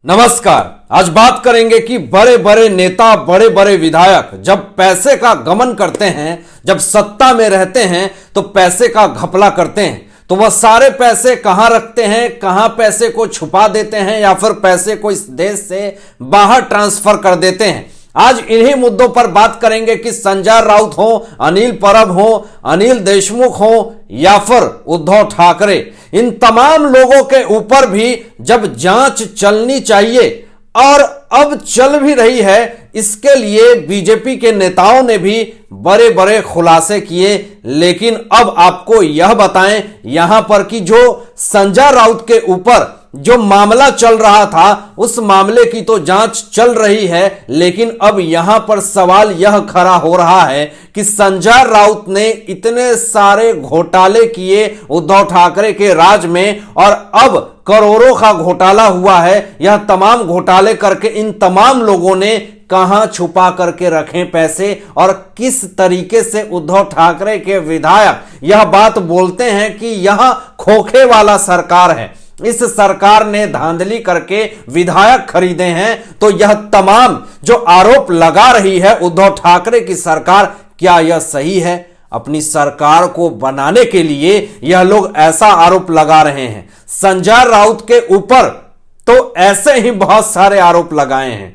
नमस्कार। आज बात करेंगे कि बड़े बड़े नेता, बड़े बड़े विधायक जब पैसे का गमन करते हैं, जब सत्ता में रहते हैं तो पैसे का घपला करते हैं, तो वह सारे पैसे कहां रखते हैं, कहां पैसे को छुपा देते हैं या फिर पैसे को इस देश से बाहर ट्रांसफर कर देते हैं। आज इन्हीं मुद्दों पर बात करेंगे कि संजय राउत हो, अनिल परब हो, अनिल देशमुख हो या फिर उद्धव ठाकरे, इन तमाम लोगों के ऊपर भी जब जांच चलनी चाहिए और अब चल भी रही है, इसके लिए बीजेपी के नेताओं ने भी बड़े बड़े खुलासे किए। लेकिन अब आपको यह बताएं यहां पर कि जो संजय राउत के ऊपर जो मामला चल रहा था, उस मामले की तो जांच चल रही है, लेकिन अब यहां पर सवाल यह खड़ा हो रहा है कि संजय राउत ने इतने सारे घोटाले किए उद्धव ठाकरे के राज में और अब करोड़ों का घोटाला हुआ है। यह तमाम घोटाले करके इन तमाम लोगों ने कहां छुपा करके रखे पैसे और किस तरीके से उद्धव ठाकरे के विधायक यह बात बोलते हैं कि यह खोखे वाला सरकार है, इस सरकार ने धांधली करके विधायक खरीदे हैं। तो यह तमाम जो आरोप लगा रही है उद्धव ठाकरे की सरकार, क्या यह सही है? अपनी सरकार को बनाने के लिए यह लोग ऐसा आरोप लगा रहे हैं। संजय राउत के ऊपर तो ऐसे ही बहुत सारे आरोप लगाए हैं।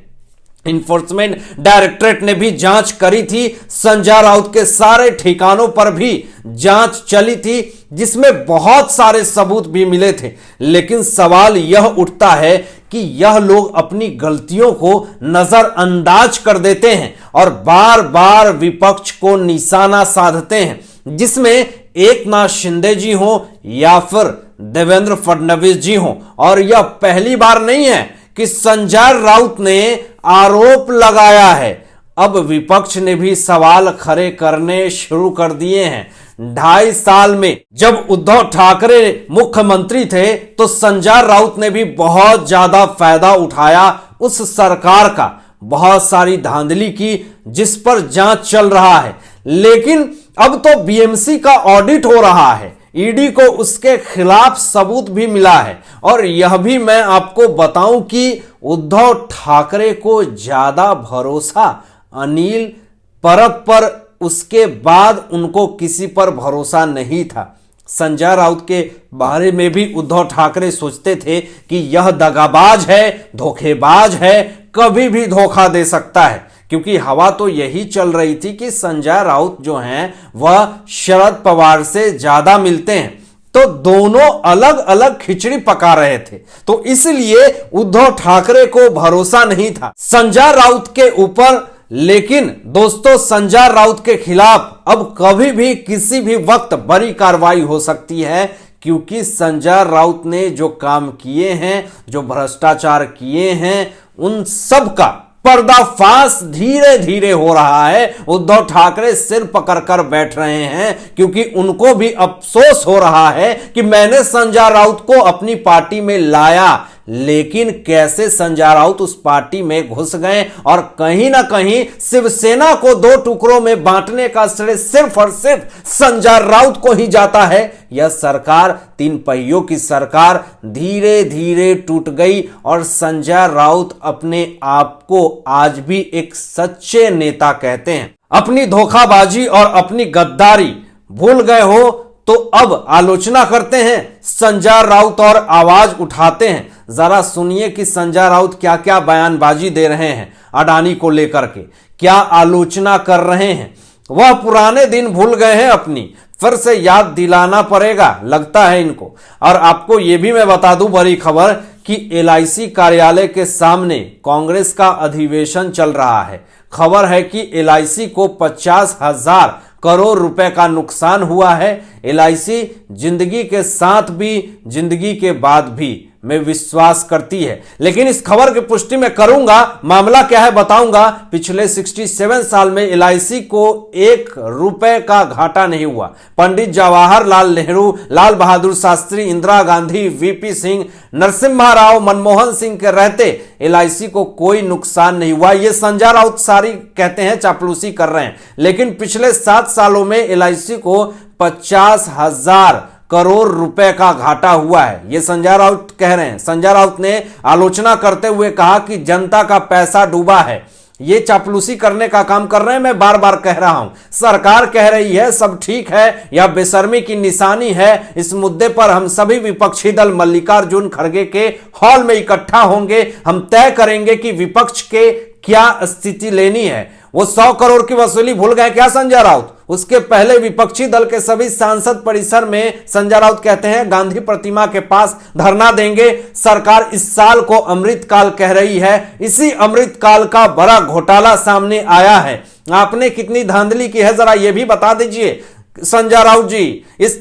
इन्फोर्समेंट डायरेक्टरेट ने भी जांच करी थी, संजय राउत के सारे ठिकानों पर भी जांच चली थी, जिसमें बहुत सारे सबूत भी मिले थे। लेकिन सवाल यह उठता है कि यह लोग अपनी गलतियों को नजरअंदाज कर देते हैं और बार बार विपक्ष को निशाना साधते हैं, जिसमें एकनाथ शिंदे जी हो या फिर देवेंद्र फडणवीस जी हो। और यह पहली बार नहीं है कि संजय राउत ने आरोप लगाया है, अब विपक्ष ने भी सवाल खड़े करने शुरू कर दिए हैं। 2.5 साल में जब उद्धव ठाकरे मुख्यमंत्री थे तो संजय राउत ने भी बहुत ज्यादा फायदा उठाया उस सरकार का, बहुत सारी धांधली की जिस पर जांच चल रहा है। लेकिन अब तो बीएमसी का ऑडिट हो रहा है, ईडी को उसके खिलाफ सबूत भी मिला है। और यह भी मैं आपको बताऊं कि उद्धव ठाकरे को ज्यादा भरोसा अनिल परब पर, उसके बाद उनको किसी पर भरोसा नहीं था। संजय राउत के बारे में भी उद्धव ठाकरे सोचते थे कि यह दगाबाज है, धोखेबाज है, कभी भी धोखा दे सकता है, क्योंकि हवा तो यही चल रही थी कि संजय राउत जो हैं वह शरद पवार से ज्यादा मिलते हैं, तो दोनों अलग अलग खिचड़ी पका रहे थे। तो इसलिए उद्धव ठाकरे को भरोसा नहीं था संजय राउत के ऊपर। लेकिन दोस्तों, संजय राउत के खिलाफ अब कभी भी किसी भी वक्त बड़ी कार्रवाई हो सकती है, क्योंकि संजय राउत ने जो काम किए हैं, जो भ्रष्टाचार किए हैं, उन सब का पर्दाफाश धीरे धीरे हो रहा है। उद्धव ठाकरे सिर पकड़कर बैठ रहे हैं, क्योंकि उनको भी अफसोस हो रहा है कि मैंने संजय राउत को अपनी पार्टी में लाया, लेकिन कैसे संजय राउत उस पार्टी में घुस गए और कहीं ना कहीं शिवसेना को 2 टुकड़ों में बांटने का श्रेय सिर्फ और सिर्फ संजय राउत को ही जाता है। यह सरकार, 3 पहियों की सरकार, धीरे धीरे टूट गई और संजय राउत अपने आप को आज भी एक सच्चे नेता कहते हैं। अपनी धोखाबाजी और अपनी गद्दारी भूल गए हो तो अब आलोचना करते हैं संजय राउत और आवाज उठाते हैं। जरा सुनिए कि संजय राउत क्या क्या बयानबाजी दे रहे हैं अडानी को लेकर के, क्या आलोचना कर रहे हैं। वह पुराने दिन भूल गए हैं, अपनी फिर से याद दिलाना पड़ेगा लगता है इनको। और आपको यह भी मैं बता दूं बड़ी खबर कि एलआईसी कार्यालय के सामने कांग्रेस का अधिवेशन चल रहा है। खबर है कि एलआईसी को 50,000 करोड़ रुपए का नुकसान हुआ है। एलआईसी जिंदगी के साथ भी, जिंदगी के बाद भी में विश्वास करती है। लेकिन इस खबर की पुष्टि मैं करूंगा, मामला क्या है बताऊंगा। पिछले 67 साल में एलआईसी को 1 रुपए का घाटा नहीं हुआ। पंडित जवाहरलाल नेहरू, लाल बहादुर शास्त्री, इंदिरा गांधी, वीपी सिंह, नरसिम्हा राव, मनमोहन सिंह के रहते एलआईसी को कोई नुकसान नहीं हुआ। ये संजय राउत सारी कहते हैं, चापलूसी कर रहे हैं। लेकिन पिछले 7 सालों में एलआईसी को 50,000 करोड़ रुपए का घाटा हुआ है। ये संजय राउत कह रहे हैं। संजय राउत ने आलोचना करते हुए कहा कि जनता का पैसा डूबा है, ये चापलूसी करने का काम कर रहे हैं। मैं बार बार कह रहा हूं, सरकार कह रही है सब ठीक है, यह बेशर्मी की निशानी है। इस मुद्दे पर हम सभी विपक्षी दल मल्लिकार्जुन खड़गे के हॉल में इकट्ठा होंगे। हम तय करेंगे कि विपक्ष के क्या स्थिति लेनी है। वो 100 करोड़ की वसूली भूल गए क्या संजय राउत? उसके पहले विपक्षी दल के सभी सांसद परिसर में संजय राउत कहते हैं गांधी प्रतिमा के पास धरना देंगे। सरकार इस साल को अमृत काल कह रही है, इसी अमृत काल का बड़ा घोटाला सामने आया है। आपने कितनी धांधली की है जरा ये भी बता दीजिए संजय राउत जी। इस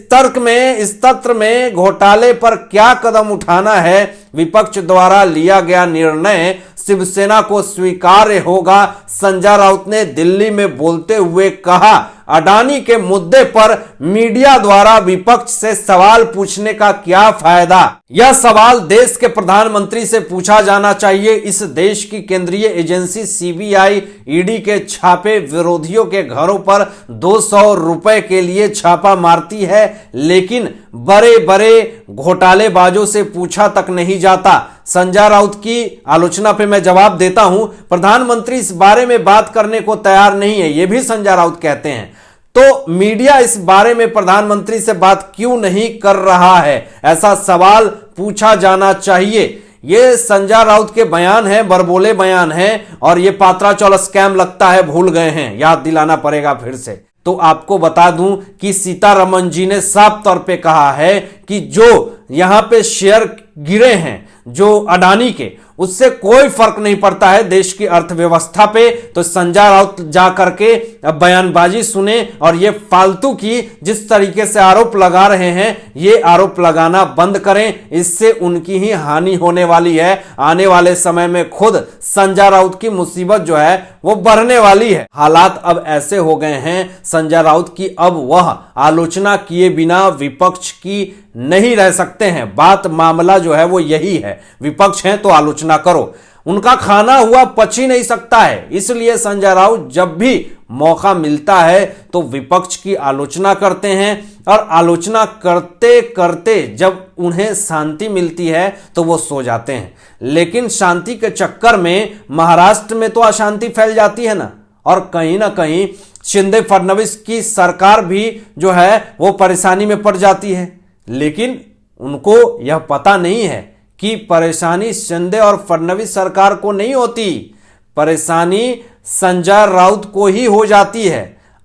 तंत्र में घोटाले पर क्या कदम उठाना है? विपक्ष द्वारा लिया गया निर्णय शिवसेना को स्वीकार्य होगा, संजय राउत ने दिल्ली में बोलते हुए कहा। अडानी के मुद्दे पर मीडिया द्वारा विपक्ष से सवाल पूछने का क्या फायदा? यह सवाल देश के प्रधानमंत्री से पूछा जाना चाहिए। इस देश की केंद्रीय एजेंसी सीबीआई ईडी के छापे विरोधियों के घरों पर 200 रुपए के लिए छापा मारती है, लेकिन बड़े बड़े घोटालेबाजों से पूछा तक नहीं जाता। संजय राउत की आलोचना पे मैं जवाब देता हूं, प्रधानमंत्री इस बारे में बात करने को तैयार नहीं है, यह भी संजय राउत कहते हैं। तो मीडिया इस बारे में प्रधानमंत्री से बात क्यों नहीं कर रहा है, ऐसा सवाल पूछा जाना चाहिए। ये संजय राउत के बयान हैं, बरबोले बयान हैं, और ये पात्रा चौल स्कैम लगता है भूल गए हैं, याद दिलाना पड़ेगा फिर से। तो आपको बता दूं कि सीतारमण जी ने साफ तौर पे कहा है कि जो यहां पे शेयर गिरे हैं जो अडानी के, उससे कोई फर्क नहीं पड़ता है देश की अर्थव्यवस्था पे। तो संजय राउत जा करके बयानबाजी सुने और ये फालतू की जिस तरीके से आरोप लगा रहे हैं, ये आरोप लगाना बंद करें, इससे उनकी ही हानि होने वाली है। आने वाले समय में खुद संजय राउत की मुसीबत जो है वो बढ़ने वाली है। हालात अब ऐसे हो गए हैं संजय राउत की, अब वह आलोचना किए बिना विपक्ष की नहीं रह सकते हैं। बात मामला जो है वो यही है, विपक्ष है तो आलोचना करो। उनका खाना हुआ पच ही नहीं सकता है, इसलिए संजय राउत जब भी मौका मिलता है तो विपक्ष की आलोचना करते हैं, और आलोचना करते करते जब उन्हें शांति मिलती है तो वो सो जाते हैं। लेकिन शांति के चक्कर में महाराष्ट्र में तो अशांति फैल जाती है ना, और कहीं ना कहीं शिंदे फडणवीस की सरकार भी जो है वो परेशानी में पड़ जाती है। लेकिन उनको यह पता नहीं है कि परेशानी शिंदे और फडणवीस सरकार को नहीं होती, परेशानी संजय राउत को ही हो जाती है।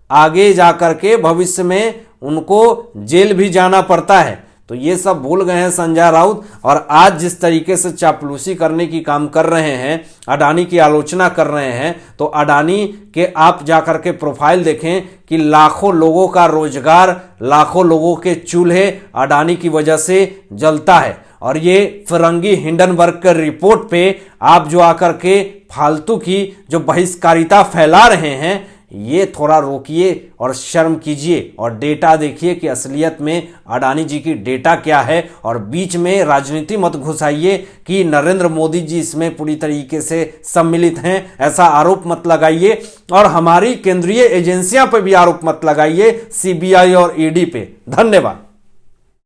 आगे जाकर के भविष्य में उनको जेल भी जाना पड़ता है। तो ये सब भूल गए हैं संजय राउत, और आज जिस तरीके से चापलूसी करने की काम कर रहे हैं, अडानी की आलोचना कर रहे हैं, तो अडानी के आप जाकर के प्रोफाइल देखें कि लाखों लोगों का रोजगार, लाखों लोगों के चूल्हे अडानी की वजह से जलता है। और ये फिरंगी हिंडनबर्ग के रिपोर्ट पे आप जो आकर के फालतू की जो बहिष्कारिता फैला रहे हैं, ये थोड़ा रोकिए और शर्म कीजिए और डेटा देखिए कि असलियत में अडानी जी की डेटा क्या है। और बीच में राजनीति मत घुसाइए कि नरेंद्र मोदी जी इसमें पूरी तरीके से सम्मिलित हैं, ऐसा आरोप मत लगाइए। और हमारी केंद्रीय एजेंसियां पर भी आरोप मत लगाइए, सीबीआई और ईडी पे। धन्यवाद।